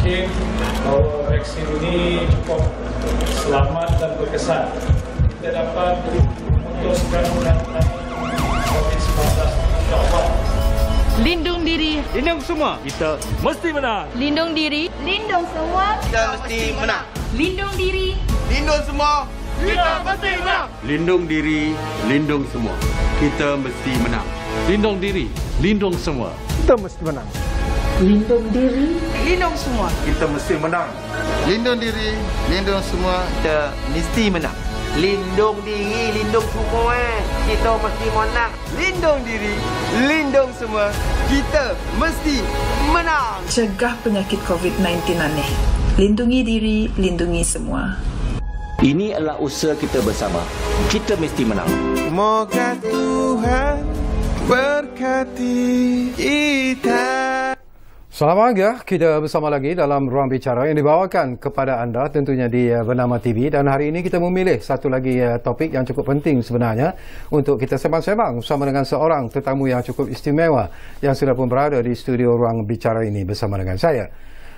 yakin bahwa vaksin ini cukup selamat dan berkesan. Kita dapat memutuskan COVID-19 insya-Allah. Lindung diri, lindung semua, kita mesti menang. lindung diri, lindung semua, kita mesti menang. lindung diri, Lindung semua, Kita mesti menang. Lindung diri, lindung semua. Kita mesti menang. Lindung diri, lindung semua. Kita mesti menang. lindung diri, lindung semua. Kita mesti menang. lindung diri, lindung semua, kita mesti menang. Lindung diri, lindung semua, kita mesti menang. Lindung diri, lindung semua, kita mesti menang. Cegah penyakit COVID-19 aneh. Lindungi diri, lindungi semua. Ini adalah usaha kita bersama. Kita mesti menang. Moga Tuhan berkati kita. Selamat pagi, kita bersama lagi dalam Ruang Bicara yang dibawakan kepada anda tentunya di Bernama TV, dan hari ini kita memilih satu lagi topik yang cukup penting sebenarnya untuk kita sembang-sembang bersama dengan seorang tetamu yang cukup istimewa yang sudah pun berada di studio Ruang Bicara ini bersama dengan saya.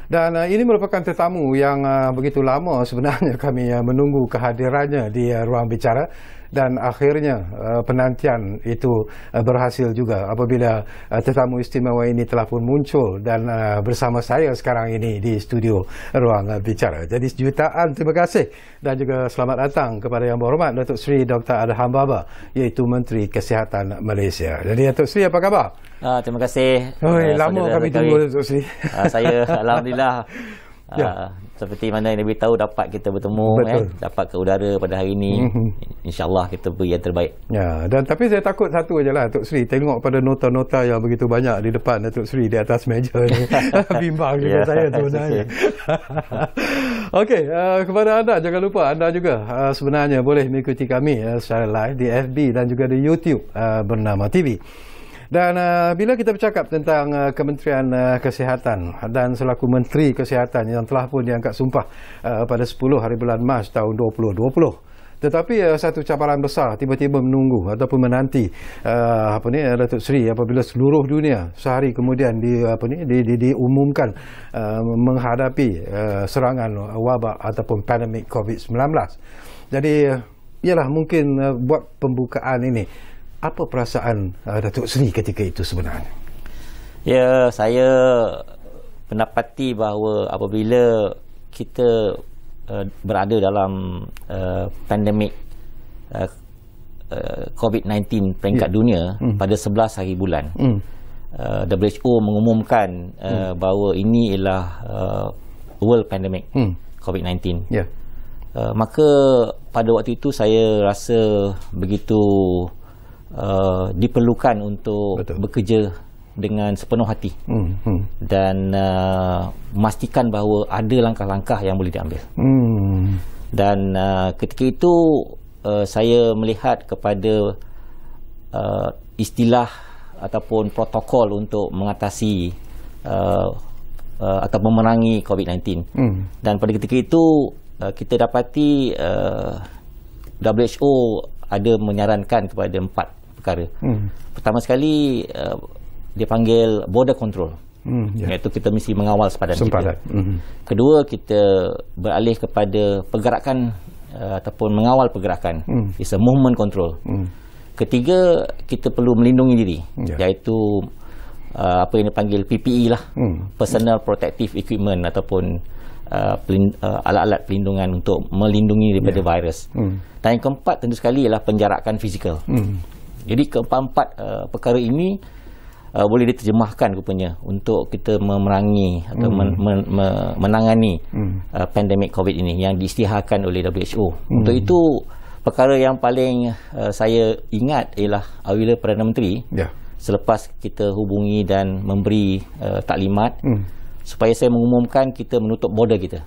Dan ini merupakan tetamu yang begitu lama sebenarnya kami menunggu kehadirannya di Ruang Bicara, dan akhirnya penantian itu berhasil juga apabila tetamu istimewa ini telah pun muncul dan bersama saya sekarang ini di studio Ruang Bicara. Jadi jutaan terima kasih dan juga selamat datang kepada Yang Berhormat Datuk Seri Dr. Adham Baba, iaitu Menteri Kesihatan Malaysia. Jadi Datuk Seri, apa khabar? Terima kasih. Lama kami tunggu Datuk Seri. Saya alhamdulillah seperti mana yang diberitahu dapat kita bertemu, dapat ke udara pada hari ini. InsyaAllah kita beri yang terbaik. Ya, dan tapi saya takut satu aja lah Datuk Seri, tengok pada nota-nota yang begitu banyak di depan Datuk Seri di atas meja ni. Bimbang juga saya sebenarnya. Okey, kepada anda jangan lupa anda juga sebenarnya boleh mengikuti kami secara live di FB dan juga di YouTube Bernama TV. Dan bila kita bercakap tentang Kementerian Kesihatan dan selaku Menteri Kesihatan yang telah pun diangkat sumpah pada 10 hari bulan Mac tahun 2020. Tetapi satu cabaran besar tiba-tiba menunggu ataupun menanti Datuk Seri apabila seluruh dunia sehari kemudian diumumkan menghadapi serangan wabak ataupun pandemik COVID-19. Jadi ialah mungkin buat pembukaan ini, apa perasaan Datuk Seri ketika itu sebenarnya? Ya, saya mendapati bahawa apabila kita berada dalam pandemik COVID-19 peringkat dunia pada 11 hari bulan, WHO mengumumkan bahawa ini ialah world pandemic COVID-19. Maka pada waktu itu saya rasa begitu diperlukan untuk bekerja dengan sepenuh hati dan memastikan bahawa ada langkah-langkah yang boleh diambil. Dan ketika itu saya melihat kepada istilah ataupun protokol untuk mengatasi atau memerangi COVID-19. Dan pada ketika itu kita dapati WHO ada menyarankan kepada 4 perkara. Pertama sekali dia panggil border control, iaitu kita mesti mengawal sempadan kita. Kedua, kita beralih kepada pergerakan ataupun mengawal pergerakan, it's a movement control. Ketiga, kita perlu melindungi diri, iaitu apa yang dipanggil PPE lah, personal protective equipment ataupun alat-alat pelindungan untuk melindungi daripada virus. Dan yang keempat tentu sekali ialah penjarakan fizikal. Jadi keempat-empat perkara ini boleh diterjemahkan rupanya untuk kita memerangi atau menangani pandemik COVID ini yang diisytiharkan oleh WHO. Untuk itu perkara yang paling saya ingat ialah apabila Perdana Menteri selepas kita hubungi dan memberi taklimat supaya saya mengumumkan kita menutup border kita,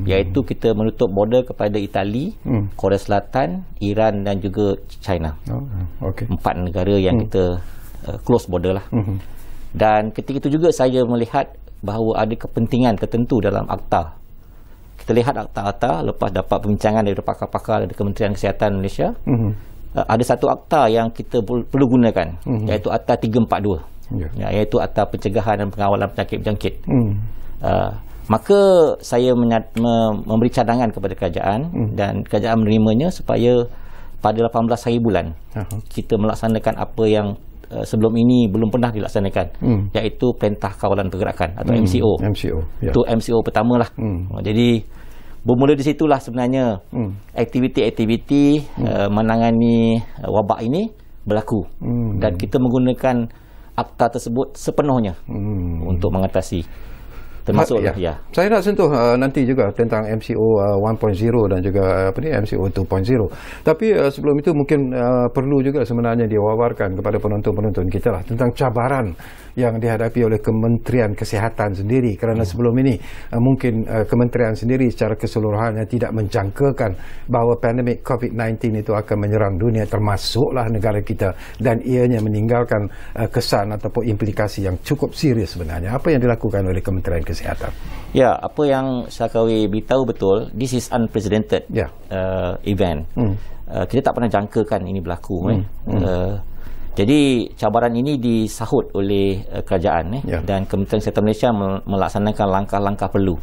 iaitu kita menutup border kepada Itali, Korea Selatan, Iran dan juga China. 4 negara yang kita close border lah. Dan ketika itu juga saya melihat bahawa ada kepentingan tertentu dalam akta. Kita lihat akta-akta lepas dapat perbincangan dari pakar-pakar dari Kementerian Kesihatan Malaysia. Ada satu akta yang kita perlu gunakan, iaitu Akta 342. Iaitu Akta Pencegahan dan Pengawalan Penyakit Berjangkit. Maka saya memberi cadangan kepada kerajaan dan kerajaan menerimanya supaya pada 18 hari bulan kita melaksanakan apa yang sebelum ini belum pernah dilaksanakan, iaitu Perintah Kawalan Pergerakan atau MCO. Itu MCO pertamalah. Jadi bermula di situlah sebenarnya aktiviti-aktiviti menangani wabak ini berlaku, dan kita menggunakan akta tersebut sepenuhnya untuk mengatasi. Termasuk ya. Saya nak sentuh nanti juga tentang MCO 1.0 dan juga MCO 2.0. Tapi sebelum itu mungkin perlu juga sebenarnya diwawarkan kepada penonton-penonton kita lah tentang cabaran yang dihadapi oleh Kementerian Kesihatan sendiri, kerana sebelum ini mungkin kementerian sendiri secara keseluruhannya tidak menjangkakan bahawa pandemik COVID-19 itu akan menyerang dunia termasuklah negara kita, dan ianya meninggalkan kesan ataupun implikasi yang cukup serius sebenarnya. Apa yang dilakukan oleh Kementerian Kesihatan? Ya, apa yang Syakawi beritahu betul, this is unprecedented event. Kita tak pernah jangkakan ini berlaku. Jadi cabaran ini disahut oleh kerajaan dan Kementerian Kesihatan Malaysia melaksanakan langkah-langkah perlu.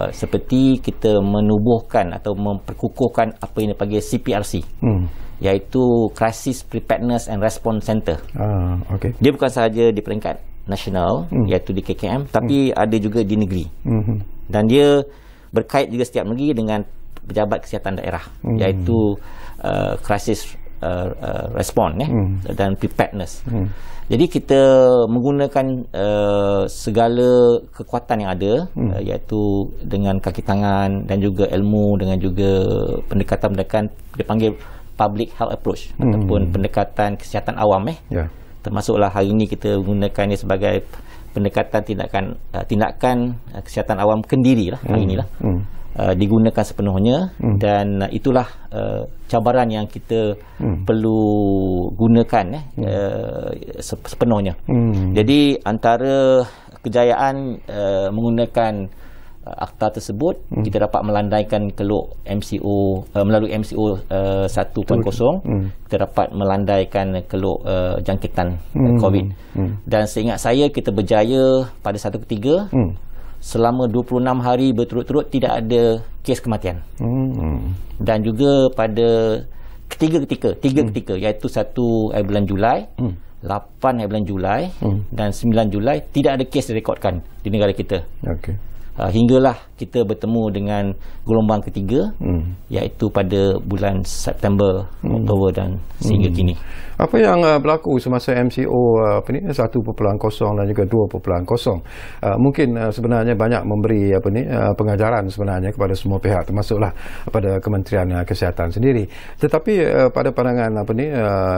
Seperti kita menubuhkan atau memperkukuhkan apa yang dipanggil CPRC, iaitu Crisis Preparedness and Response Center. Dia bukan sahaja di peringkat nasional, iaitu di KKM, tapi ada juga di negeri. Dan dia berkait juga setiap negeri dengan pejabat kesihatan daerah, iaitu crisis response dan preparedness. Jadi kita menggunakan segala kekuatan yang ada, iaitu dengan kaki tangan dan juga ilmu, dengan juga pendekatan-pendekatan dipanggil public health approach ataupun pendekatan kesihatan awam. Termasuklah hari ini kita menggunakannya sebagai pendekatan tindakan kesihatan awam kendiri lah hari inilah. Digunakan sepenuhnya, dan itulah cabaran yang kita perlu gunakan sepenuhnya. Jadi antara kejayaan menggunakan akta tersebut, kita dapat melandaikan keluk MCO melalui MCO 1.0, kita dapat melandaikan keluk jangkitan COVID. Dan seingat saya kita berjaya pada satu ketiga selama 26 hari berturut-turut tidak ada kes kematian. Dan juga pada tiga ketika, iaitu 1 bulan Julai, 8 bulan Julai dan 9 Julai tidak ada kes direkodkan di negara kita. Hinggalah kita bertemu dengan gelombang ketiga, iaitu pada bulan September, Oktober dan sehingga kini. Apa yang berlaku semasa MCO 1.0 dan juga 2.0? Mungkin sebenarnya banyak memberi pengajaran sebenarnya kepada semua pihak, termasuklah pada Kementerian Kesihatan sendiri. Tetapi pada pandangan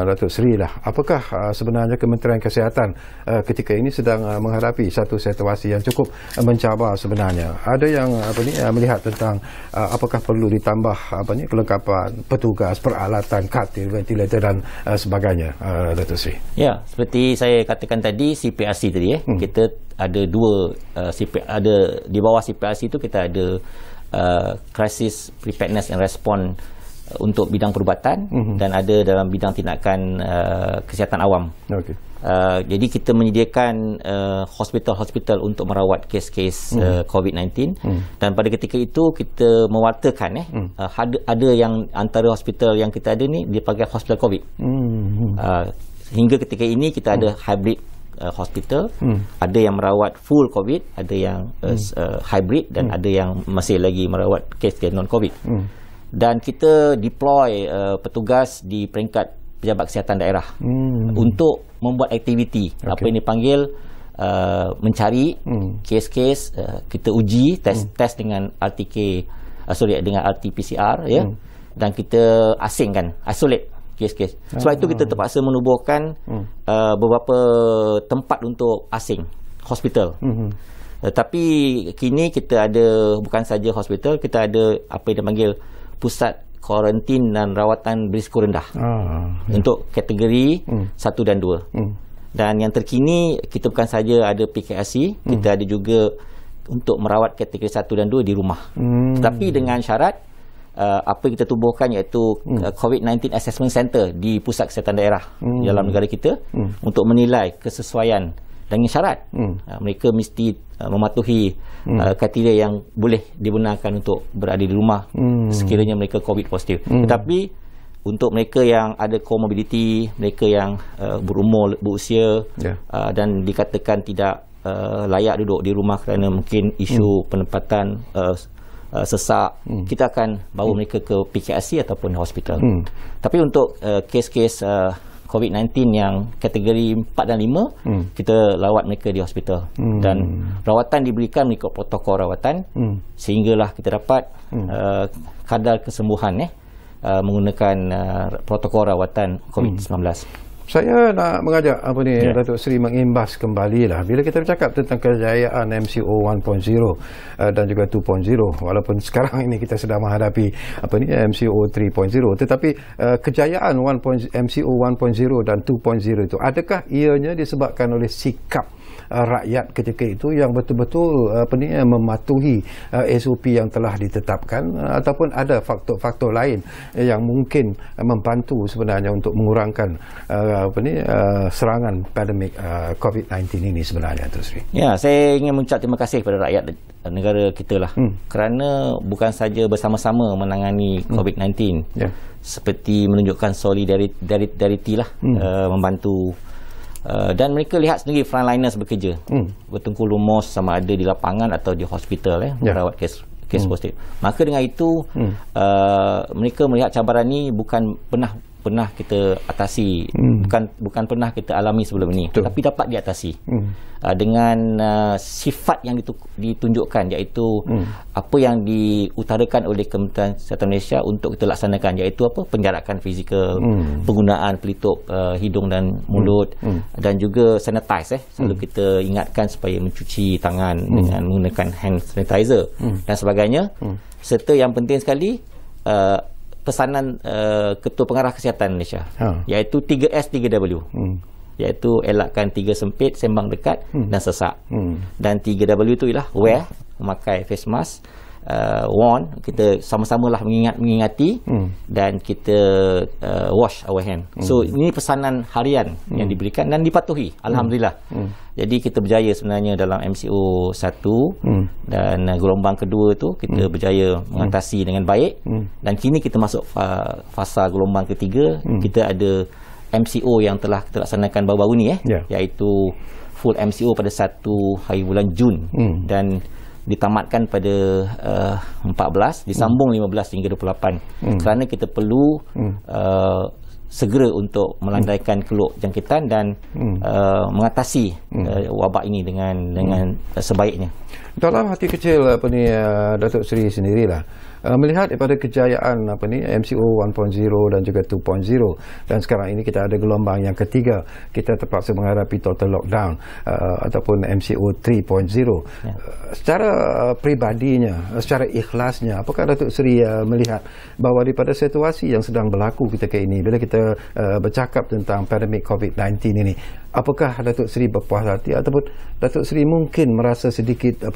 Datuk Seri lah, apakah sebenarnya Kementerian Kesihatan ketika ini sedang menghadapi satu situasi yang cukup mencabar sebenarnya? Ada yang melihat tentang apakah perlu ditambah kelengkapan petugas, peralatan, katil, ventilator dan sebagainya, Datuk Seri? Ya, seperti saya katakan tadi, CPRC tadi kita ada dua ada di bawah CPRC itu kita ada Crisis Preparedness and Response untuk bidang perubatan, dan ada dalam bidang tindakan kesihatan awam. Jadi kita menyediakan hospital-hospital untuk merawat kes-kes COVID-19, dan pada ketika itu kita mewartakan ada yang antara hospital yang kita ada ni dipanggil hospital COVID. Hingga ketika ini kita ada hybrid hospital, ada yang merawat full COVID, ada yang hybrid, dan ada yang masih lagi merawat kes-kes non-COVID. Dan kita deploy petugas di peringkat pejabat kesihatan daerah untuk membuat aktiviti apa yang dipanggil mencari kes-kes, kita uji test dengan dengan RT-PCR dan kita asingkan, isolate kes-kes. Sebab itu kita terpaksa menubuhkan beberapa tempat untuk asing hospital. Tapi kini kita ada bukan saja hospital, kita ada apa yang dipanggil pusat kuarantin dan rawatan berisiko rendah untuk kategori 1 dan 2. Dan yang terkini kita bukan saja ada PKRC, kita ada juga untuk merawat kategori 1 dan 2 di rumah. Tapi dengan syarat apa yang kita tubuhkan, iaitu COVID-19 Assessment Center di pusat kesihatan daerah dalam negara kita untuk menilai kesesuaian dengan syarat mereka mesti mematuhi kriteria yang boleh dibenarkan untuk berada di rumah sekiranya mereka COVID positif. Tetapi untuk mereka yang ada komorbiditi, mereka yang berumur, berusia dan dikatakan tidak layak duduk di rumah kerana mungkin isu penempatan sesak, kita akan bawa mereka ke PKRC ataupun hospital. Tapi untuk kes-kes COVID-19 yang kategori 4 dan 5, kita rawat mereka di hospital. Dan rawatan diberikan mengikut protokol rawatan sehinggalah kita dapat kadar kesembuhan menggunakan protokol rawatan COVID-19. Saya nak mengajak Datuk Seri mengimbas kembali lah bila kita bercakap tentang kejayaan MCO 1.0 dan juga 2.0, walaupun sekarang ini kita sedang menghadapi MCO 3.0, tetapi kejayaan MCO 1.0 dan 2.0 itu, adakah ianya disebabkan oleh sikap rakyat ketika itu yang betul-betul mematuhi SOP yang telah ditetapkan, ataupun ada faktor-faktor lain yang mungkin membantu sebenarnya untuk mengurangkan serangan pandemik COVID-19 ini sebenarnya, Datuk Seri? Ya, saya ingin mengucap terima kasih kepada rakyat negara kita lah, kerana bukan saja bersama-sama menangani COVID-19, seperti menunjukkan solidariti lah, membantu. Dan mereka lihat sendiri frontliners bekerja, bertengkur lumus sama ada di lapangan atau di hospital merawat kes positif. Maka dengan itu mereka melihat cabaran ni bukan pernah kita atasi, bukan pernah kita alami sebelum ini, tapi dapat diatasi dengan sifat yang ditunjukkan, iaitu apa yang diutarakan oleh Kementerian Kesihatan Malaysia untuk kita laksanakan, iaitu penjarakan fizikal, penggunaan pelitup hidung dan mulut, dan juga sanitize. Selalu kita ingatkan supaya mencuci tangan dengan menggunakan hand sanitizer dan sebagainya. Serta yang penting sekali, pesanan Ketua Pengarah Kesihatan Malaysia, iaitu 3S 3W, iaitu elakkan 3 sempit, sembang dekat dan sesak. Dan 3W itu ialah wear, memakai face mask, warn, kita sama-samalah mengingati, dan kita wash our hand. So ini pesanan harian yang diberikan dan dipatuhi, alhamdulillah. Jadi kita berjaya sebenarnya dalam MCO 1 dan gelombang kedua tu kita berjaya mengatasi dengan baik, dan kini kita masuk fasa gelombang ketiga. Kita ada MCO yang telah kita laksanakan baru-baru ni, iaitu full MCO pada 1 hari bulan Jun, dan ditamatkan pada 14, disambung 15 hingga 28, kerana kita perlu segera untuk melandaikan keluk jangkitan dan mengatasi wabak ini dengan sebaiknya. Dalam hati kecil Datuk Seri sendirilah melihat daripada kejayaan MCO 1.0 dan juga 2.0, dan sekarang ini kita ada gelombang yang ketiga, kita terpaksa menghadapi total lockdown ataupun MCO 3.0. Secara peribadinya, secara ikhlasnya, apakah Datuk Seri melihat bahawa daripada situasi yang sedang berlaku ketika ini, bila kita bercakap tentang pandemik COVID-19 ini, apakah Datuk Seri berpuas hati ataupun Datuk Seri mungkin merasa sedikit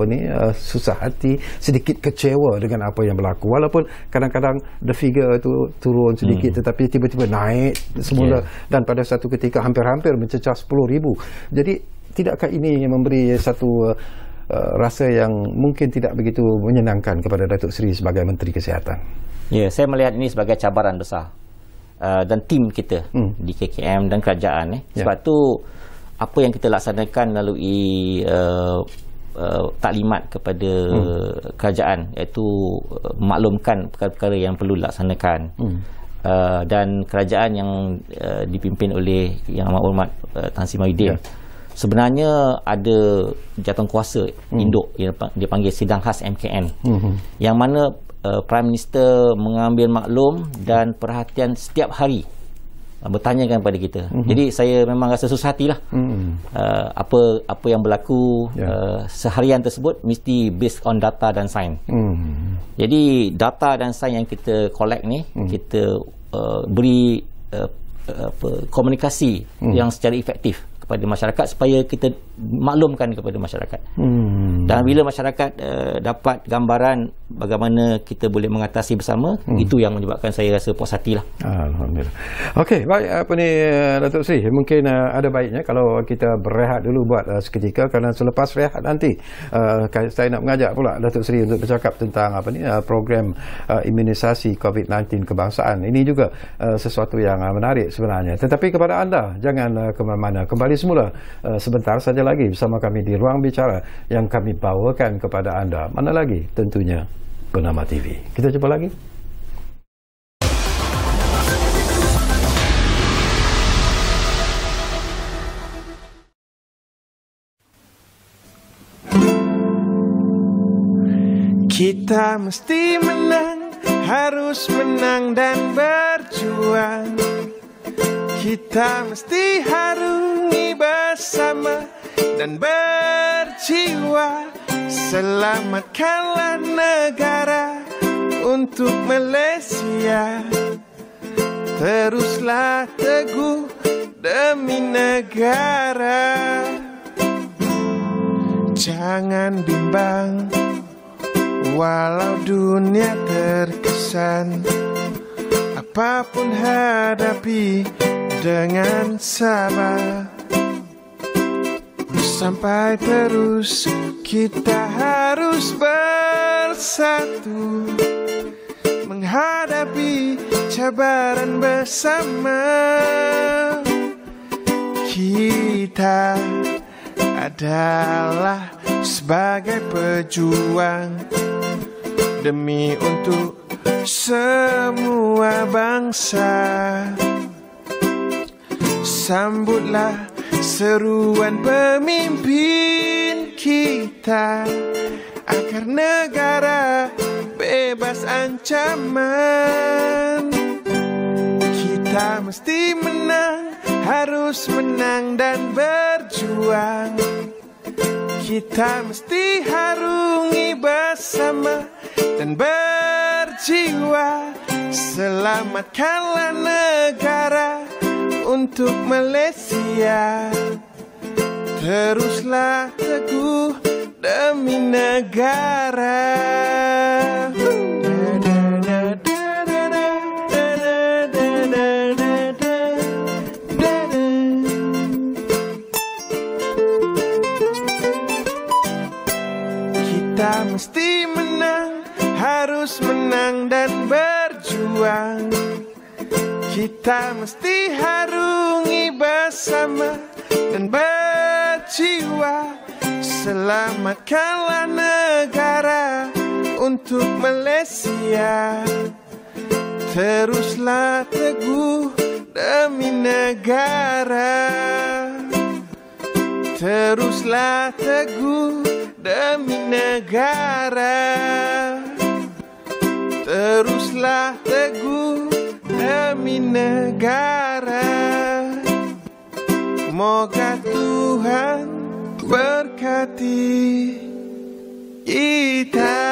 susah hati, sedikit kecewa dengan apa yang berlaku, walaupun kadang-kadang the figure itu turun sedikit tetapi tiba-tiba naik semula, dan pada satu ketika hampir-hampir mencecah 10,000. Jadi tidakkah ini memberi satu rasa yang mungkin tidak begitu menyenangkan kepada Datuk Seri sebagai Menteri Kesihatan? Ya, saya melihat ini sebagai cabaran besar dan tim kita di KKM dan kerajaan. Sebab tu apa yang kita laksanakan melalui taklimat kepada kerajaan, iaitu maklumkan perkara-perkara yang perlu dilaksanakan, dan kerajaan yang dipimpin oleh Yang Amat Hormat Tan Sri Mahyudin sebenarnya ada jawatankuasa induk yang dipanggil Sidang Khas MKN, yang mana Prime Minister mengambil maklum dan perhatian setiap hari, bertanyakan kepada kita. Jadi saya memang rasa susah hatilah. Apa yang berlaku seharian tersebut mesti based on data dan sains. Jadi data dan sains yang kita collect ni, kita beri komunikasi yang secara efektif kepada masyarakat supaya kita maklumkan kepada masyarakat. Dan bila masyarakat dapat gambaran bagaimana kita boleh mengatasi bersama, itu yang menyebabkan saya rasa puas hati lah. Alhamdulillah. Okey, baik, apa ni Datuk Seri, mungkin ada baiknya kalau kita berehat dulu buat seketika, kerana selepas rehat nanti saya nak mengajak pula Datuk Seri untuk bercakap tentang apa ni program imunisasi COVID-19 kebangsaan. Ini juga sesuatu yang menarik sebenarnya. Tetapi kepada anda, jangan ke mana-mana. Kembali semula sebentar saja lagi bersama kami di Ruang Bicara yang kami bawakan kepada anda. Mana lagi? Tentunya Bernama TV. Kita jumpa lagi. Kita mesti menang, harus menang dan berjuang. Kita mesti harungi bersama dan berjiwa. Selamatkanlah negara untuk Malaysia. Teruslah teguh demi negara. Jangan bimbang walau dunia terkesan. Apapun hadapi dengan sabar. Sampai terus kita harus bersatu menghadapi cabaran bersama. Kita adalah sebagai pejuang demi untuk semua bangsa. Sambutlah seruan pemimpin kita agar negara bebas ancaman. Kita mesti menang, harus menang dan berjuang. Kita mesti harungi bersama dan berjiwa. Selamatkanlah negara untuk Malaysia. Teruslah teguh demi negara. Kita mesti menang, harus menang dan berjuang. Kita mesti harungi bersama dan berjiwa. Selamatkanlah negara untuk Malaysia. Teruslah teguh demi negara. Teruslah teguh demi negara. Teruslah teguh demi negara. Moga Tuhan berkati kita.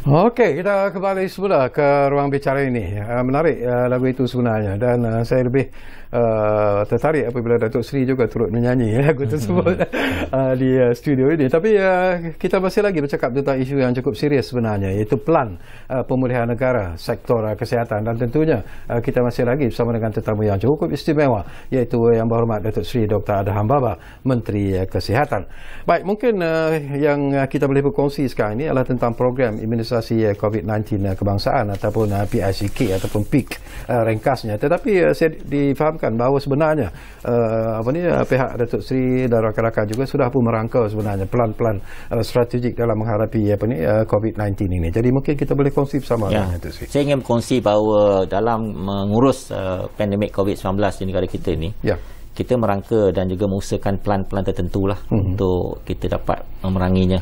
Okey, kita kembali semula ke ruang bicara ini. Menarik lagu itu sebenarnya, dan saya lebih tertarik apabila Datuk Seri juga turut menyanyi lagu tersebut di studio ini. Tapi kita masih lagi bercakap tentang isu yang cukup serius sebenarnya, iaitu pelan pemulihan negara sektor kesihatan, dan tentunya kita masih lagi bersama dengan tetamu yang cukup istimewa, iaitu Yang Berhormat Datuk Seri Dr. Adham Baba, Menteri Kesihatan. Baik, mungkin yang kita boleh berkongsi sekarang ini adalah tentang program imunisasi COVID-19 kebangsaan ataupun PICK ataupun PIK ringkasnya. Tetapi saya difahamkan bahawa sebenarnya pihak Datuk Seri dan rakan-rakan juga sudah pun merangka sebenarnya pelan-pelan strategik dalam menghadapi COVID-19 ini. Jadi mungkin kita boleh kongsi bersama dengan Datuk Seri. Saya ingin berkongsi bahawa dalam mengurus pandemik COVID-19 di negara kita ini, kita merangka dan juga mengusahakan plan-plan tertentu lah untuk kita dapat memeranginya.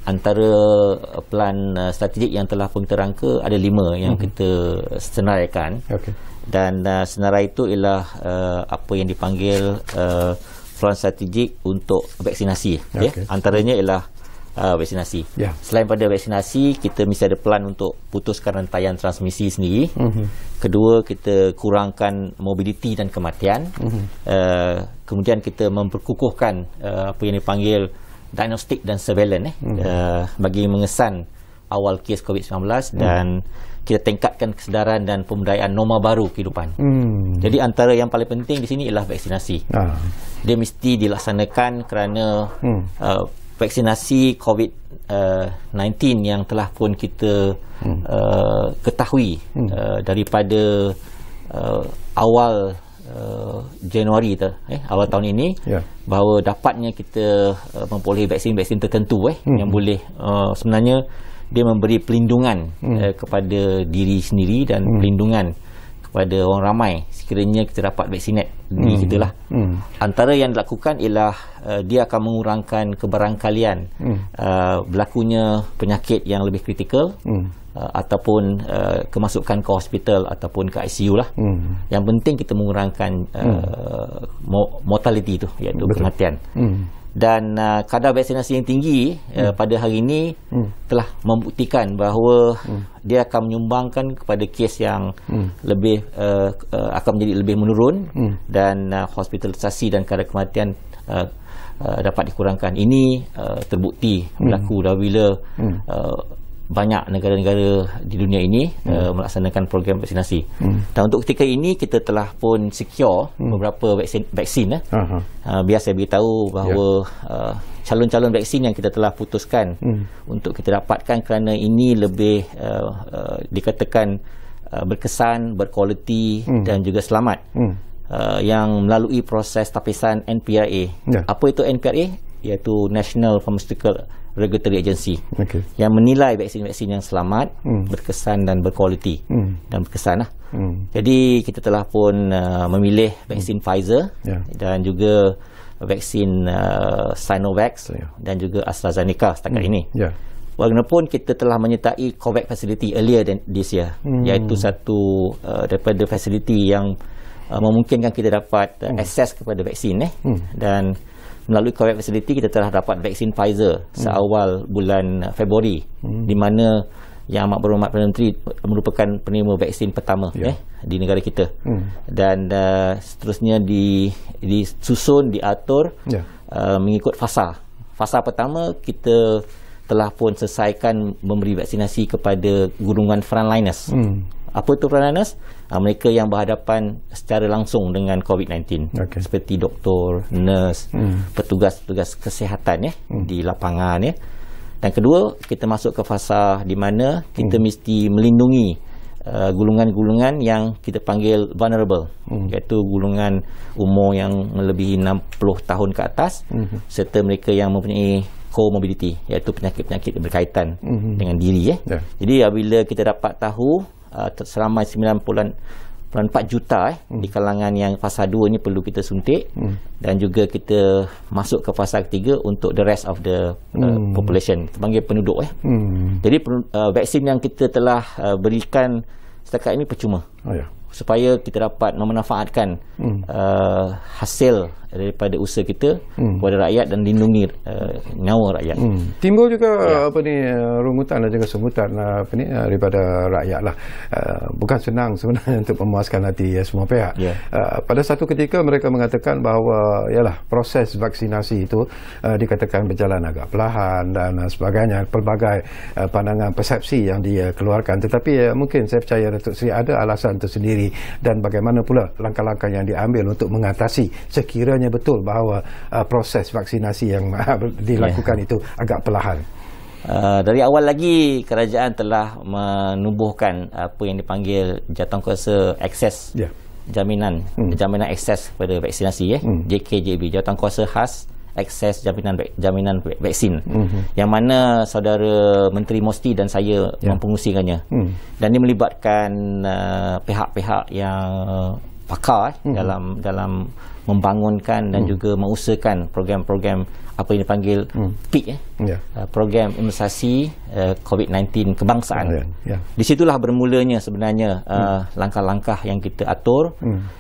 Antara plan strategik yang telah pun kita rangka ada 5 yang kita senaraikan. Dan senarai itu ialah apa yang dipanggil plan strategik untuk vaksinasi. Antaranya ialah vaksinasi. Selain pada vaksinasi, kita mesti ada plan untuk putuskan rantaian transmisi sendiri. Kedua, kita kurangkan mobiliti dan kematian. Kemudian kita memperkukuhkan apa yang dipanggil diagnostik dan surveillance bagi mengesan awal kes COVID-19 dan kita tingkatkan kesedaran dan pemberdayaan norma baru kehidupan. Jadi antara yang paling penting di sini ialah vaksinasi. Dia mesti dilaksanakan kerana vaksinasi COVID-19 yang telah pun kita ketahui daripada awal Januari awal tahun ini, bahawa dapatnya kita memperoleh vaksin-vaksin tertentu yang boleh sebenarnya dia memberi pelindungan kepada diri sendiri dan pelindungan kepada orang ramai sekiranya kita dapat vaksinat diri kita lah. Antara yang dilakukan ialah dia akan mengurangkan kebarangkalian berlakunya penyakit yang lebih kritikal ataupun kemasukan ke hospital ataupun ke ICU lah. Yang penting kita mengurangkan mortality itu, iaitu kematian. Dan kadar vaksinasi yang tinggi pada hari ini telah membuktikan bahawa dia akan menyumbangkan kepada kes yang lebih akan menjadi lebih menurun dan hospitalisasi dan kadar kematian dapat dikurangkan. Ini terbukti berlaku bila banyak negara-negara di dunia ini melaksanakan program vaksinasi. Dan untuk ketika ini kita telah pun secure beberapa vaksin. Biar saya beritahu bahawa calon-calon vaksin yang kita telah putuskan untuk kita dapatkan kerana ini lebih dikatakan berkesan, berkualiti dan juga selamat. Yang melalui proses tapisan NPRA. Apa itu NPRA? Iaitu National Pharmaceutical Regulatory Agency, yang menilai vaksin-vaksin yang selamat, berkesan dan berkualiti dan berkesan lah. Jadi kita telah pun memilih vaksin Pfizer dan juga vaksin Sinovac dan juga AstraZeneca setakat ini. Walaupun kita telah menyertai COVAX facility earlier than this year, iaitu satu daripada facility yang memungkinkan kita dapat akses kepada vaksin dan melalui COVAX facility kita telah dapat vaksin Pfizer seawal bulan Februari, di mana Yang Amat Berhormat Perdana Menteri merupakan penerima vaksin pertama di negara kita. Dan seterusnya disusun, diatur mengikut fasa. Fasa pertama kita telah pun selesaikan memberi vaksinasi kepada golongan frontliners. Apa itu frontliners? Mereka yang berhadapan secara langsung dengan COVID-19, seperti doktor, nurse, petugas-petugas kesihatan di lapangan. Dan kedua, kita masuk ke fasa di mana kita mesti melindungi golongan-golongan yang kita panggil vulnerable, iaitu golongan umur yang melebihi 60 tahun ke atas, serta mereka yang mempunyai comorbidity, iaitu penyakit-penyakit berkaitan dengan diri. Jadi apabila kita dapat tahu seramai 9.4 juta di kalangan yang fasa 2 ini perlu kita suntik, dan juga kita masuk ke fasa ketiga untuk the rest of the population, kita panggil penduduk. Jadi vaksin yang kita telah berikan setakat ini percuma, supaya kita dapat memanfaatkan hasil daripada usaha kita kepada rakyat dan lindungi nyawa rakyat. Timbul juga rungutan dan juga sebutan daripada rakyat lah. Bukan senang sebenarnya untuk memuaskan hati semua pihak. Pada satu ketika mereka mengatakan bahawa proses vaksinasi itu dikatakan berjalan agak perlahan dan sebagainya, pelbagai pandangan persepsi yang dia keluarkan. Tetapi mungkin saya percaya Datuk Seri ada alasan tersendiri, dan bagaimana pula langkah-langkah yang diambil untuk mengatasi sekiranya betul bahawa proses vaksinasi yang dilakukan itu agak perlahan. Dari awal lagi kerajaan telah menubuhkan apa yang dipanggil Jawatankuasa Akses Jaminan Akses kepada vaksinasi, JKJB, Jawatankuasa Khas Akses Jaminan Vaksin, yang mana Saudara Menteri Mosty dan saya mempengusikannya, dan ini melibatkan pihak-pihak yang pakar dalam membangunkan dan juga mengusahakan program-program apa yang dipanggil PIK, program imunisasi COVID-19 kebangsaan. Di situlah bermulanya sebenarnya langkah-langkah yang kita atur,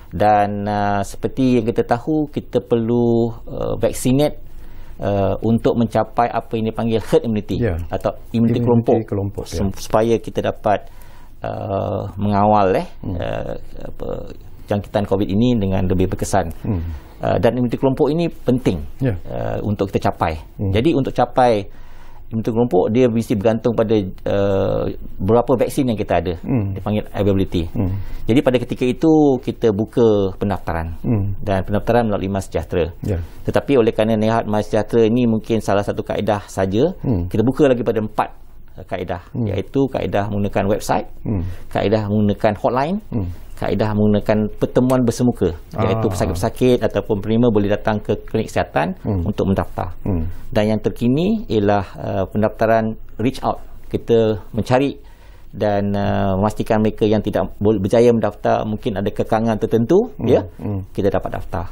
dan seperti yang kita tahu, kita perlu vaksinate untuk mencapai apa yang dipanggil herd immunity atau imuniti kelompok supaya kita dapat mengawal jangkitan COVID ini dengan lebih berkesan. Dan imuniti kelompok ini penting untuk kita capai. Jadi untuk capai imuniti kelompok, dia mesti bergantung pada berapa vaksin yang kita ada, dipanggil availability. Jadi pada ketika itu kita buka pendaftaran, dan pendaftaran melalui MySejahtera. Tetapi oleh kerana Nasihat MySejahtera ini mungkin salah satu kaedah saja, kita buka lagi pada 4 kaedah, iaitu kaedah menggunakan website, kaedah menggunakan hotline, kaedah menggunakan pertemuan bersemuka, iaitu pesakit-pesakit ataupun penerima boleh datang ke klinik kesihatan untuk mendaftar. Dan yang terkini ialah pendaftaran reach out. Kita mencari dan memastikan mereka yang tidak boleh berjaya mendaftar, mungkin ada kekangan tertentu, kita dapat daftar.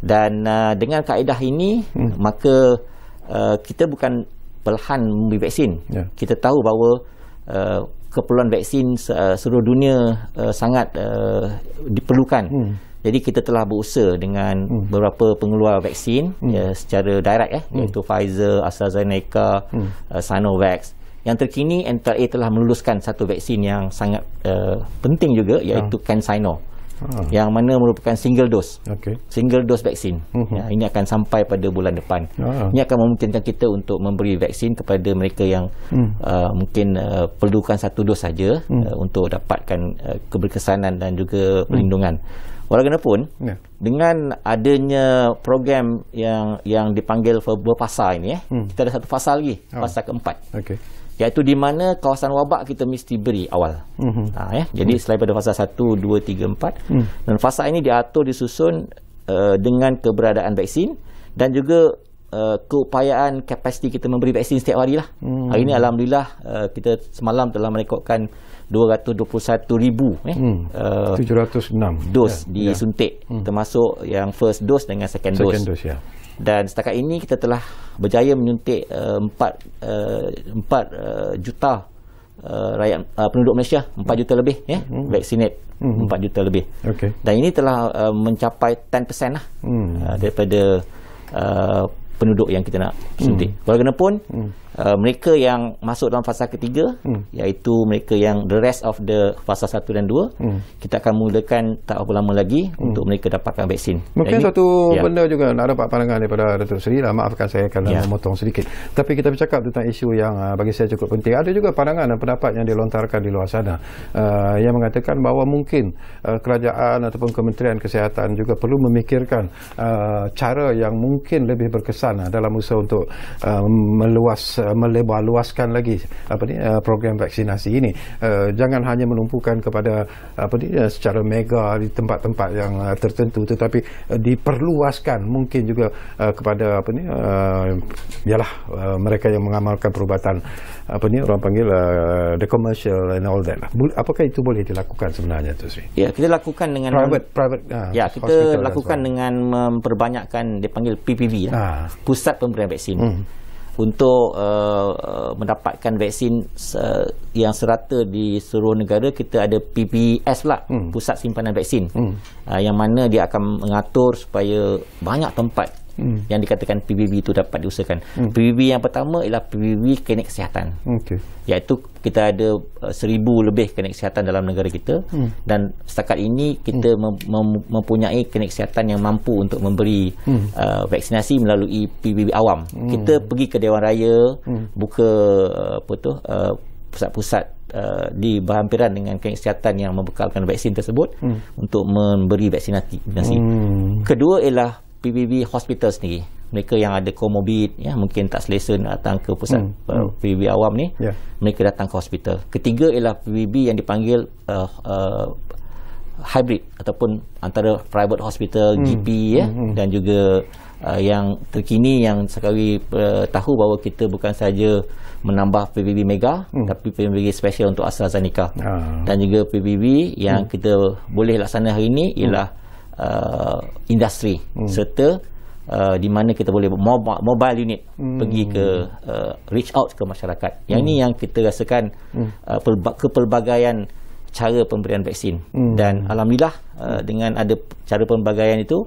Dan dengan kaedah ini, maka kita bukan perlahan memberi vaksin. Kita tahu bahawa keperluan vaksin seluruh dunia sangat diperlukan. Jadi kita telah berusaha dengan beberapa pengeluar vaksin secara direct, iaitu Pfizer, AstraZeneca, Sinovac. Yang terkini NTRA telah meluluskan satu vaksin yang sangat penting juga, iaitu CanSino, yang mana merupakan single dose vaksin. Ini akan sampai pada bulan depan. Ini akan memungkinkan kita untuk memberi vaksin kepada mereka yang mungkin perlukan satu dos saja untuk dapatkan keberkesanan dan juga perlindungan. Walaupun dengan adanya program yang dipanggil berfasa ini, kita ada satu fasa lagi, fasa keempat, iaitu di mana kawasan wabak kita mesti beri awal. Jadi selain pada fasa 1, 2, 3, 4, dan fasa ini diatur, disusun dengan keberadaan vaksin dan juga keupayaan kapasiti kita memberi vaksin setiap hari lah. Hari ini alhamdulillah kita semalam telah merekodkan 221,000 706 dos disuntik, termasuk yang first dose dengan second dose. Dan setakat ini kita telah berjaya menyuntik 4 juta rakyat penduduk Malaysia, 4 juta lebih vaccinate, 4 juta lebih. Dan ini telah mencapai 10% lah daripada penduduk yang kita nak suntik. Walaupun mereka yang masuk dalam fasa ketiga, iaitu mereka yang the rest of the fasa 1 dan 2, kita akan mulakan tak berapa lama lagi untuk mereka dapatkan vaksin. Mungkin satu benda juga nak dapat pandangan daripada Datuk Seri lah. Maafkan saya kerana memotong sedikit, tapi kita bercakap tentang isu yang bagi saya cukup penting. Ada juga pandangan dan pendapat yang dilontarkan di luar sana yang mengatakan bahawa mungkin kerajaan ataupun Kementerian Kesihatan juga perlu memikirkan cara yang mungkin lebih berkesan dalam usaha untuk melebarluaskan lagi program vaksinasi ini. Jangan hanya menumpukan kepada secara mega di tempat-tempat yang tertentu, tetapi diperluaskan mungkin juga kepada mereka yang mengamalkan perubatan orang panggil the commercial and all that. Apakah itu boleh dilakukan sebenarnya, tu Sri? Ya, kita lakukan dengan kita lakukan dengan memperbanyakkan dipanggil PPV, pusat pemberian vaksin. Untuk mendapatkan vaksin yang serata di seluruh negara, kita ada PPS pula, pusat simpanan vaksin, yang mana dia akan mengatur supaya banyak tempat yang dikatakan PBB itu dapat diusahakan. PBB yang pertama ialah PBB klinik kesihatan, iaitu kita ada 1,000 lebih klinik kesihatan dalam negara kita, dan setakat ini kita mempunyai klinik kesihatan yang mampu untuk memberi vaksinasi melalui PBB awam. Kita pergi ke Dewan Raya, buka pusat-pusat di berhampiran dengan klinik kesihatan yang membekalkan vaksin tersebut untuk memberi vaksinasi. Kedua ialah PBB hospital sendiri. Mereka yang ada komorbid, mungkin tak selesa nak datang ke pusat PBB awam ni, mereka datang ke hospital. Ketiga ialah PBB yang dipanggil hybrid ataupun antara private hospital, GP dan juga yang terkini yang sekali tahu bahawa kita bukan saja menambah PBB mega, tapi PBB special untuk AstraZeneca. Dan juga PBB yang kita boleh laksana hari ini ialah industri, serta di mana kita boleh mobile unit pergi ke reach out ke masyarakat. Yang ini yang kita rasakan kepelbagaian cara pemberian vaksin. Dan alhamdulillah dengan ada cara pelbagaian itu,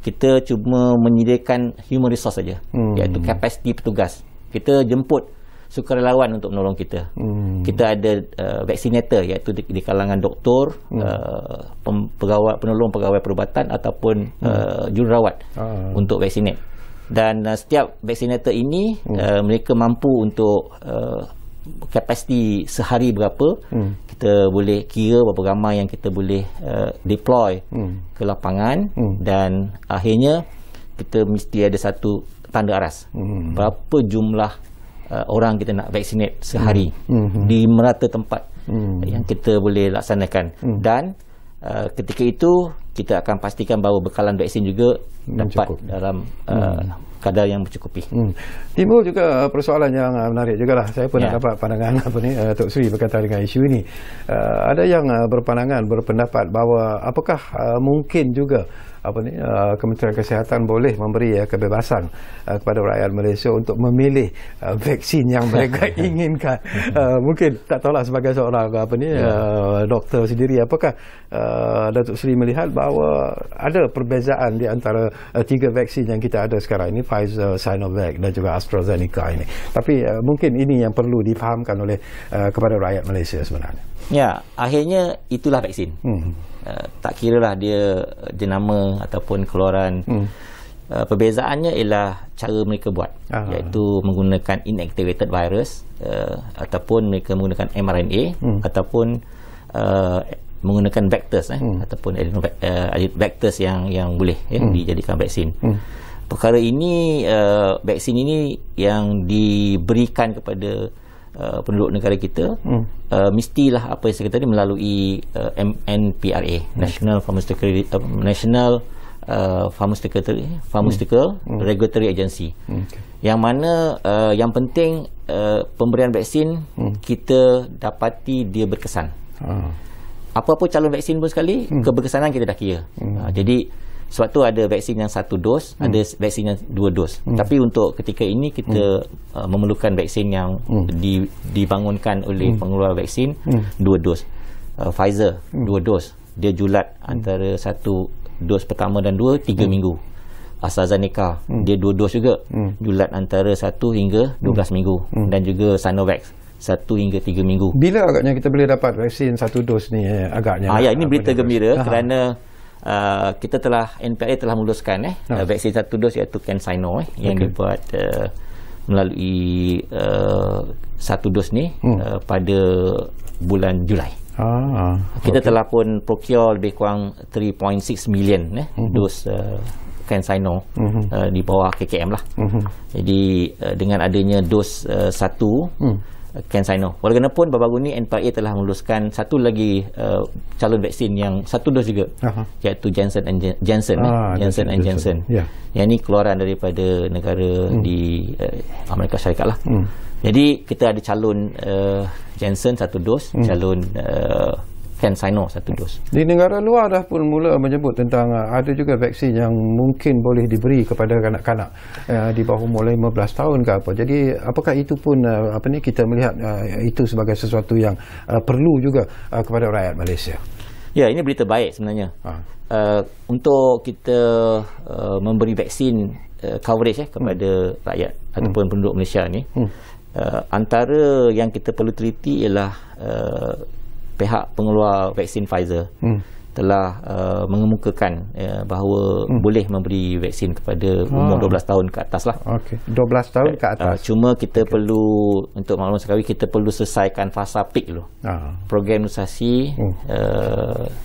kita cuma menyediakan human resource saja, iaitu kapasiti petugas. Kita jemput sukarelawan untuk menolong kita. Kita ada vaccinator, iaitu di kalangan doktor, penolong pegawai perubatan ataupun jururawat untuk vaccinate. Dan setiap vaccinator ini mereka mampu untuk kapasiti sehari berapa, kita boleh kira berapa ramai yang kita boleh deploy ke lapangan, dan akhirnya kita mesti ada satu tanda aras berapa jumlah orang kita nak vaccinate sehari di merata tempat yang kita boleh laksanakan. Dan ketika itu kita akan pastikan bahawa bekalan vaksin juga dapat dalam kadar yang mencukupi. Timbul juga persoalan yang menarik jugalah. Saya pun nak dapat pandangan Tok Sri berkaitan dengan isu ini. Ada yang berpendapat bahawa apakah mungkin juga Kementerian Kesihatan boleh memberi kebebasan kepada rakyat Malaysia untuk memilih vaksin yang mereka inginkan. Mungkin tak tahulah sebagai seorang doktor sendiri, apakah Datuk Seri melihat bahawa ada perbezaan di antara 3 vaksin yang kita ada sekarang ini, Pfizer, Sinovac dan juga AstraZeneca ini. Tapi mungkin ini yang perlu difahamkan oleh kepada rakyat Malaysia sebenarnya. Ya, akhirnya itulah vaksin. Tak kiralah dia jenama ataupun keluaran. Perbezaannya ialah cara mereka buat, iaitu menggunakan inactivated virus, ataupun mereka menggunakan mRNA, ataupun menggunakan vectors, ataupun vectors yang boleh dijadikan vaksin. Perkara ini, vaksin ini yang diberikan kepada penduduk negara kita, mestilah apa yang saya kata tadi melalui NPRA, National Pharmaceutical Regulatory Agency, yang mana yang penting pemberian vaksin kita dapati dia berkesan. Apa-apa calon vaksin pun sekali, keberkesanan kita dah kira. Jadi sebab tu ada vaksin yang 1 dos, ada vaksin yang 2 dos. Tapi untuk ketika ini kita memerlukan vaksin yang dibangunkan oleh pengeluar vaksin 2 dos. Pfizer 2 dos, dia julat antara 1 dos pertama dan 2 3 minggu. AstraZeneca dia 2 dos juga, julat antara 1 hingga 12 minggu. Dan juga Sinovac 1 hingga 3 minggu. Bila agaknya kita boleh dapat vaksin 1 dos ni agaknya? Ya, ini berita gembira kerana kita NPRA telah meluluskan vaksin 1 dos, iaitu CanSino yang dibuat melalui 1 dos ni pada bulan Julai. Kita telah pun procure lebih kurang 3.6 million dos CanSino di bawah KKM lah. Jadi dengan adanya dos 1 CanSino, walaupun baru-baru ni NPRA telah meluluskan satu lagi calon vaksin yang 1 dos juga, iaitu Johnson & Johnson. Yang ni keluaran daripada negara di Amerika Syarikat lah. Jadi kita ada calon Johnson 1 dos, calon CanSino 1 dos. Di negara luar dah pun mula menyebut tentang ada juga vaksin yang mungkin boleh diberi kepada kanak-kanak di bawah umur 15 tahun ke apa. Jadi apakah itu pun kita melihat itu sebagai sesuatu yang perlu juga kepada rakyat Malaysia? Ya, ini berita baik sebenarnya. Untuk kita memberi vaksin coverage kepada rakyat ataupun penduduk Malaysia ni, antara yang kita perlu teliti ialah pihak pengeluar vaksin Pfizer telah mengemukakan bahawa boleh memberi vaksin kepada umur 12 tahun ke atas lah. 12 tahun ke atas. Cuma kita perlu, untuk makluman sekali, kita perlu selesaikan fasa peak dulu. Program imunisasi